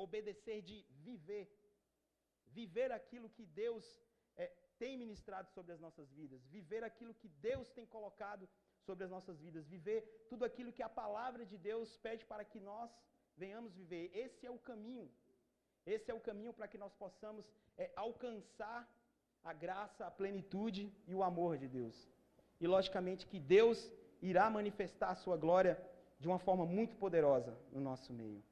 obedecer de viver. Viver aquilo que Deus tem ministrado sobre as nossas vidas. Viver aquilo que Deus tem colocado sobre as nossas vidas. Viver tudo aquilo que a palavra de Deus pede para que nós venhamos viver. Esse é o caminho. Esse é o caminho para que nós possamos alcançar a graça, a plenitude e o amor de Deus. E logicamente que Deus irá manifestar a sua glória de uma forma muito poderosa no nosso meio.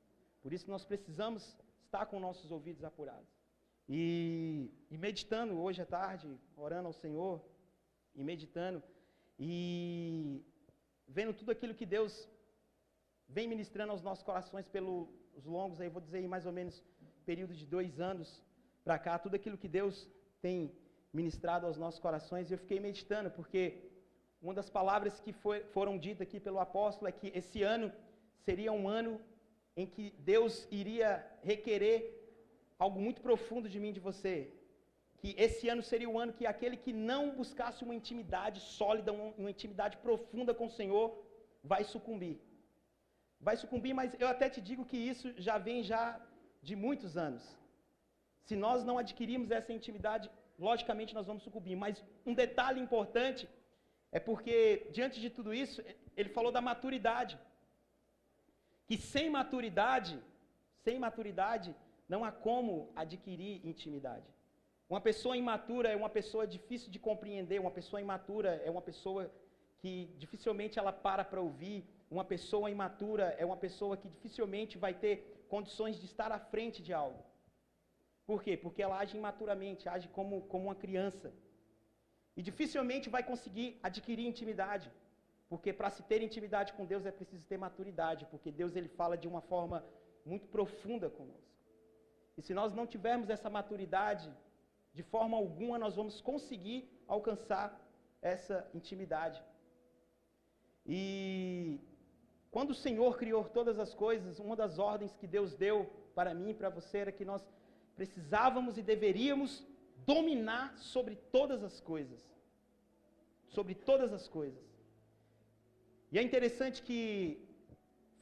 Por isso nós precisamos estar com nossos ouvidos apurados. E meditando hoje à tarde, orando ao Senhor, e meditando, e vendo tudo aquilo que Deus vem ministrando aos nossos corações pelos longos, aí vou dizer aí mais ou menos, período de 2 anos para cá, tudo aquilo que Deus tem ministrado aos nossos corações, e eu fiquei meditando, porque uma das palavras que foram ditas aqui pelo apóstolo é que esse ano seria um ano em que Deus iria requerer algo muito profundo de mim e de você. Que esse ano seria o ano que aquele que não buscasse uma intimidade sólida, uma intimidade profunda com o Senhor, vai sucumbir. Vai sucumbir, mas eu até te digo que isso já vem já de muitos anos. Se nós não adquirirmos essa intimidade, logicamente nós vamos sucumbir. Mas um detalhe importante é porque, diante de tudo isso, ele falou da maturidade. Que sem maturidade, não há como adquirir intimidade. Uma pessoa imatura é uma pessoa difícil de compreender, uma pessoa imatura é uma pessoa que dificilmente ela para ouvir, uma pessoa imatura é uma pessoa que dificilmente vai ter condições de estar à frente de algo. Por quê? Porque ela age imaturamente, age como uma criança. E dificilmente vai conseguir adquirir intimidade, porque para se ter intimidade com Deus é preciso ter maturidade, porque Deus ele fala de uma forma muito profunda conosco. E se nós não tivermos essa maturidade, de forma alguma nós vamos conseguir alcançar essa intimidade. E quando o Senhor criou todas as coisas, uma das ordens que Deus deu para mim e para você era que nós precisávamos e deveríamos dominar sobre todas as coisas. Sobre todas as coisas. E é interessante que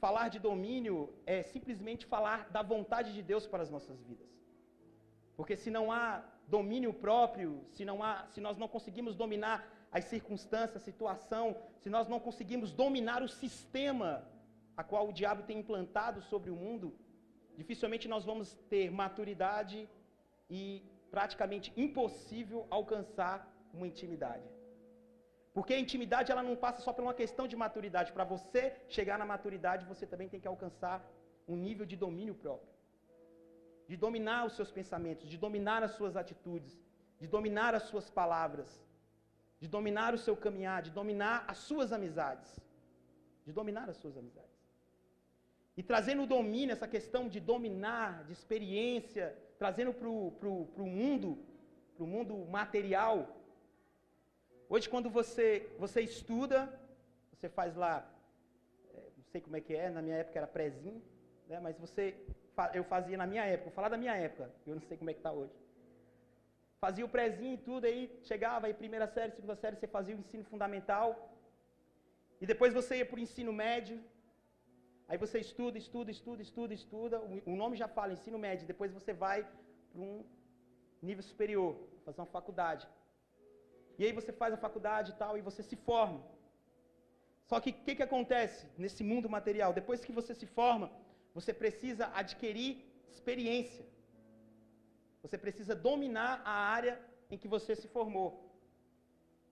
falar de domínio é simplesmente falar da vontade de Deus para as nossas vidas. Porque se não há domínio próprio, se nós não conseguimos dominar as circunstâncias, a situação, se nós não conseguimos dominar o sistema a qual o diabo tem implantado sobre o mundo, dificilmente nós vamos ter maturidade e praticamente impossível alcançar uma intimidade. Porque a intimidade ela não passa só por uma questão de maturidade. Para você chegar na maturidade, você também tem que alcançar um nível de domínio próprio. De dominar os seus pensamentos, de dominar as suas atitudes, de dominar as suas palavras, de dominar o seu caminhar, de dominar as suas amizades. De dominar as suas amizades. E trazendo o domínio, essa questão de dominar, de experiência, trazendo para o mundo material. Hoje, quando você estuda, você faz lá, não sei como é que é, na minha época era prézinho, né, mas eu fazia na minha época, vou falar da minha época, eu não sei como é que está hoje. Fazia o prézinho e tudo, aí chegava aí primeira série, segunda série, você fazia o ensino fundamental, e depois você ia para o ensino médio, aí você estuda, o nome já fala, ensino médio, depois você vai para um nível superior, fazer uma faculdade. E aí você faz a faculdade e tal, e você se forma. Só que o que acontece nesse mundo material? Depois que você se forma, você precisa adquirir experiência. Você precisa dominar a área em que você se formou.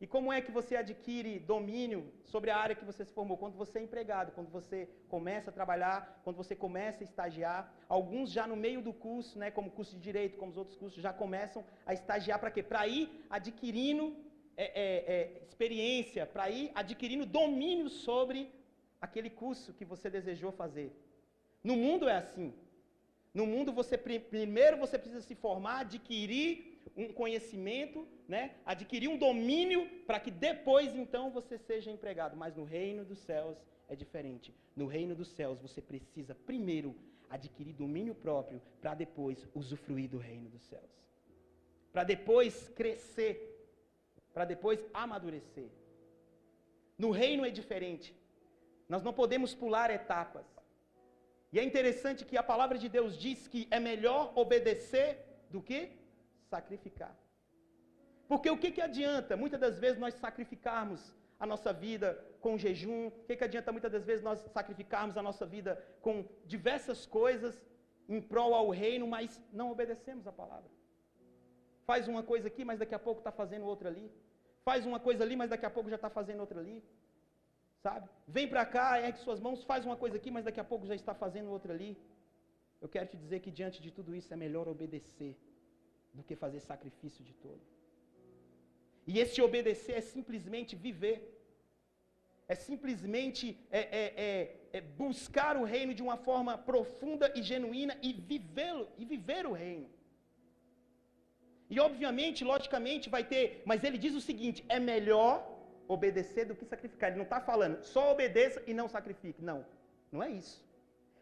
E como é que você adquire domínio sobre a área que você se formou? Quando você é empregado, quando você começa a trabalhar, quando você começa a estagiar. Alguns já no meio do curso, né, como o curso de Direito, como os outros cursos, já começam a estagiar para quê? Para ir adquirindo experiência, para ir adquirindo domínio sobre aquele curso que você desejou fazer. No mundo é assim. No mundo primeiro você precisa se formar, adquirir um conhecimento, né? Adquirir um domínio para que depois então você seja empregado. Mas no reino dos céus é diferente. No reino dos céus você precisa primeiro adquirir domínio próprio para depois usufruir do reino dos céus. Para depois crescer, para depois amadurecer. No reino é diferente. Nós não podemos pular etapas. E é interessante que a palavra de Deus diz que é melhor obedecer do que sacrificar. Porque o que adianta, muitas das vezes, nós sacrificarmos a nossa vida com jejum? O que adianta, muitas das vezes, nós sacrificarmos a nossa vida com diversas coisas em prol ao reino, mas não obedecemos a palavra? Faz uma coisa aqui, mas daqui a pouco está fazendo outra ali. Faz uma coisa ali, mas daqui a pouco já está fazendo outra ali. Sabe? Vem para cá, ergue suas mãos, faz uma coisa aqui, mas daqui a pouco já está fazendo outra ali. Eu quero te dizer que diante de tudo isso é melhor obedecer do que fazer sacrifício de todo. E esse obedecer é simplesmente viver. É simplesmente buscar o reino de uma forma profunda e genuína e viver o reino. E obviamente, logicamente, vai ter, mas ele diz o seguinte: é melhor obedecer do que sacrificar. Ele não está falando só obedeça e não sacrifique. Não, não é isso.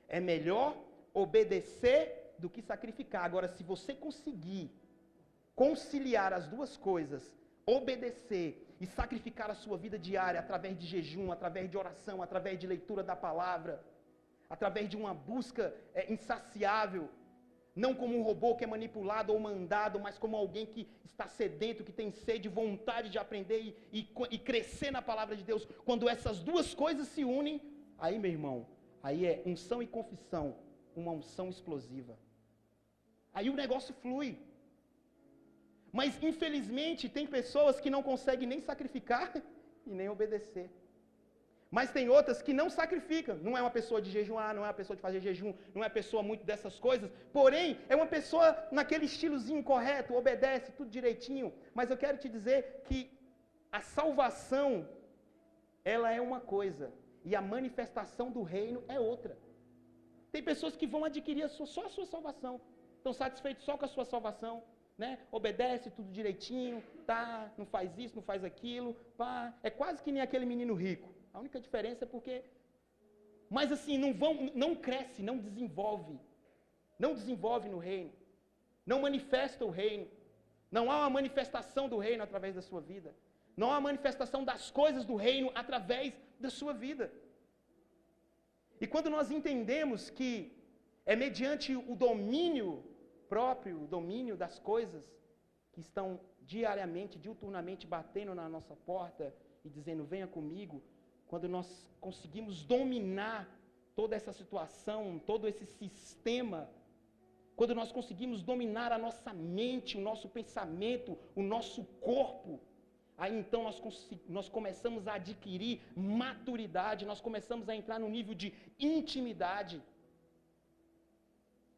É melhor obedecer do que sacrificar. Agora, se você conseguir conciliar as duas coisas, obedecer e sacrificar a sua vida diária através de jejum, através de oração, através de leitura da palavra, através de uma busca insaciável, não como um robô que é manipulado ou mandado, mas como alguém que está sedento, que tem sede, vontade de aprender e crescer na palavra de Deus. Quando essas duas coisas se unem, aí, meu irmão, aí é unção e confissão, uma unção explosiva. Aí o negócio flui. Mas, infelizmente, tem pessoas que não conseguem nem sacrificar e nem obedecer. Mas tem outras que não sacrificam. Não é uma pessoa de jejuar, não é uma pessoa de fazer jejum, não é uma pessoa muito dessas coisas. Porém, é uma pessoa naquele estilozinho correto, obedece tudo direitinho. Mas eu quero te dizer que a salvação, ela é uma coisa. E a manifestação do reino é outra. Tem pessoas que vão adquirir só a sua salvação. Estão satisfeitos só com a sua salvação. Né? Obedece tudo direitinho, tá? Não faz isso, não faz aquilo. Pá. É quase que nem aquele menino rico. A única diferença é porque... Mas assim, não cresce, não desenvolve. Não desenvolve no reino. Não manifesta o reino. Não há uma manifestação do reino através da sua vida. Não há uma manifestação das coisas do reino através da sua vida. E quando nós entendemos que é mediante o domínio próprio, o domínio das coisas que estão diariamente, diuturnamente batendo na nossa porta e dizendo, venha comigo, quando nós conseguimos dominar toda essa situação, todo esse sistema, quando nós conseguimos dominar a nossa mente, o nosso pensamento, o nosso corpo, aí então nós começamos a adquirir maturidade, nós começamos a entrar no nível de intimidade.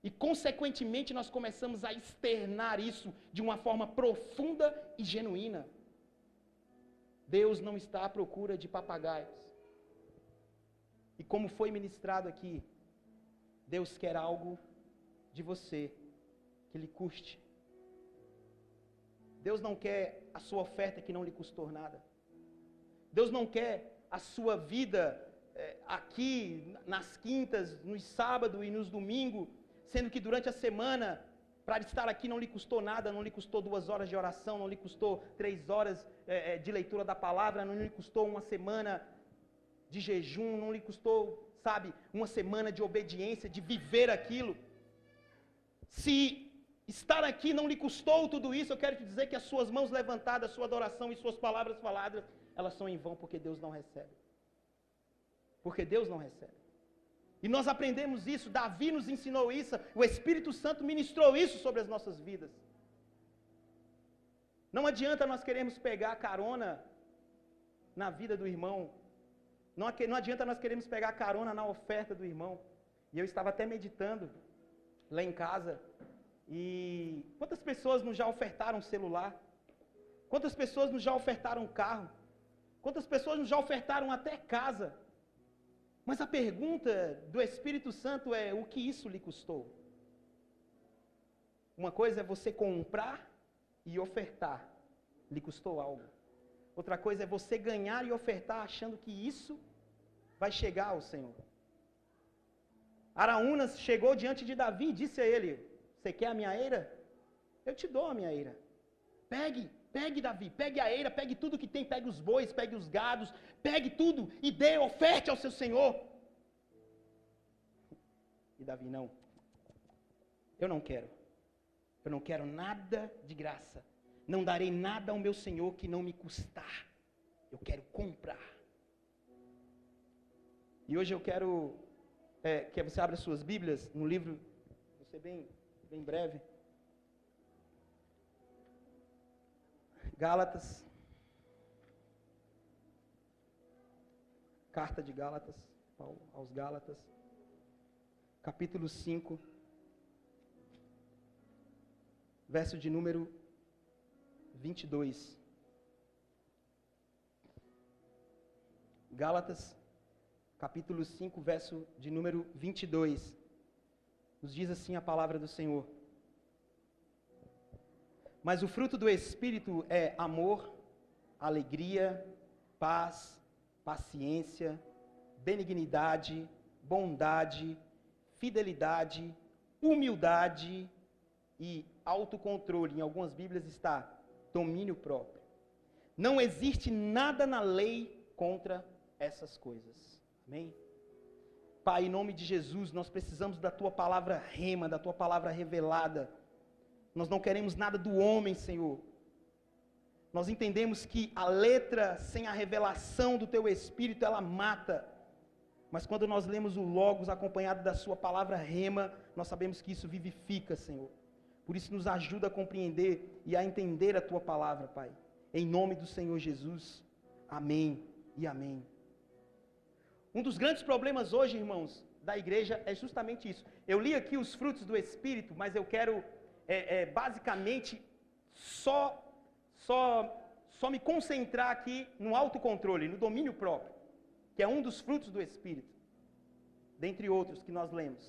E, consequentemente, nós começamos a externar isso de uma forma profunda e genuína. Deus não está à procura de papagaios. E como foi ministrado aqui, Deus quer algo de você que lhe custe. Deus não quer a sua oferta que não lhe custou nada. Deus não quer a sua vida aqui nas quintas, nos sábados e nos domingos, sendo que durante a semana, para estar aqui não lhe custou nada, não lhe custou 2 horas de oração, não lhe custou 3 horas de leitura da palavra, não lhe custou uma semana de jejum, não lhe custou, sabe, uma semana de obediência, de viver aquilo. Se estar aqui não lhe custou tudo isso, eu quero te dizer que as suas mãos levantadas, a sua adoração e suas palavras faladas, elas são em vão, porque Deus não recebe. Porque Deus não recebe. E nós aprendemos isso, Davi nos ensinou isso, o Espírito Santo ministrou isso sobre as nossas vidas. Não adianta nós queremos pegar carona na vida do irmão, não adianta nós queremos pegar carona na oferta do irmão. E eu estava até meditando lá em casa, e quantas pessoas nos já ofertaram celular? Quantas pessoas nos já ofertaram carro? Quantas pessoas nos já ofertaram até casa? Mas a pergunta do Espírito Santo é, o que isso lhe custou? Uma coisa é você comprar e ofertar, lhe custou algo. Outra coisa é você ganhar e ofertar achando que isso vai chegar ao Senhor. Araúnas chegou diante de Davi e disse a ele, você quer a minha eira? Eu te dou a minha eira. Pegue Davi, pegue a eira, pegue tudo que tem, pegue os bois, pegue os gados, pegue tudo e dê, oferte ao seu Senhor. E Davi, não. Eu não quero. Eu não quero nada de graça. Não darei nada ao meu Senhor que não me custar. Eu quero comprar. E hoje eu quero que você abra suas Bíblias no livro, vou ser bem breve. Gálatas. Carta de Gálatas, Paulo aos Gálatas. Capítulo 5. Verso de número 22. Gálatas, capítulo 5, verso de número 22. Nos diz assim a palavra do Senhor. Mas o fruto do Espírito é amor, alegria, paz, paciência, benignidade, bondade, fidelidade, humildade e autocontrole. Em algumas Bíblias está domínio próprio. Não existe nada na lei contra essas coisas. Amém? Pai, em nome de Jesus, nós precisamos da Tua palavra rema, da Tua palavra revelada. Nós não queremos nada do homem, Senhor. Nós entendemos que a letra sem a revelação do Teu Espírito, ela mata. Mas quando nós lemos o Logos acompanhado da Sua palavra rema, nós sabemos que isso vivifica, Senhor. Por isso nos ajuda a compreender e a entender a Tua palavra, Pai. Em nome do Senhor Jesus. Amém e amém. Um dos grandes problemas hoje, irmãos, da igreja é justamente isso. Eu li aqui os frutos do Espírito, mas eu quero basicamente só me concentrar aqui no autocontrole, no domínio próprio, que é um dos frutos do Espírito, dentre outros que nós lemos.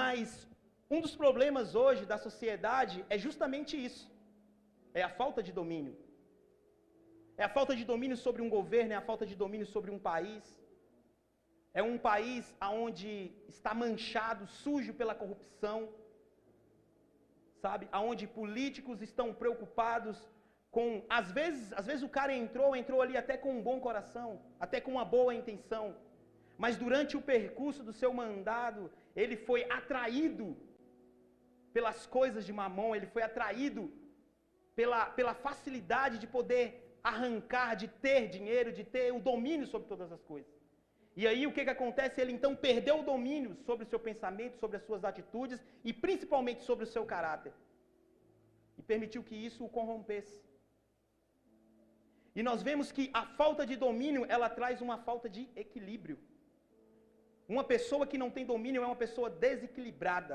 Mas um dos problemas hoje da sociedade é justamente isso, é a falta de domínio. É a falta de domínio sobre um governo, é a falta de domínio sobre um país. É um país onde está manchado, sujo pela corrupção, sabe? Onde políticos estão preocupados com, às vezes o cara entrou ali até com um bom coração, até com uma boa intenção, mas durante o percurso do seu mandado, ele foi atraído pelas coisas de mamão, ele foi atraído pela facilidade de poder arrancar, de ter dinheiro, de ter o domínio sobre todas as coisas. E aí o que acontece? Ele então perdeu o domínio sobre o seu pensamento, sobre as suas atitudes e principalmente sobre o seu caráter. E permitiu que isso o corrompesse. E nós vemos que a falta de domínio, ela traz uma falta de equilíbrio. Uma pessoa que não tem domínio é uma pessoa desequilibrada.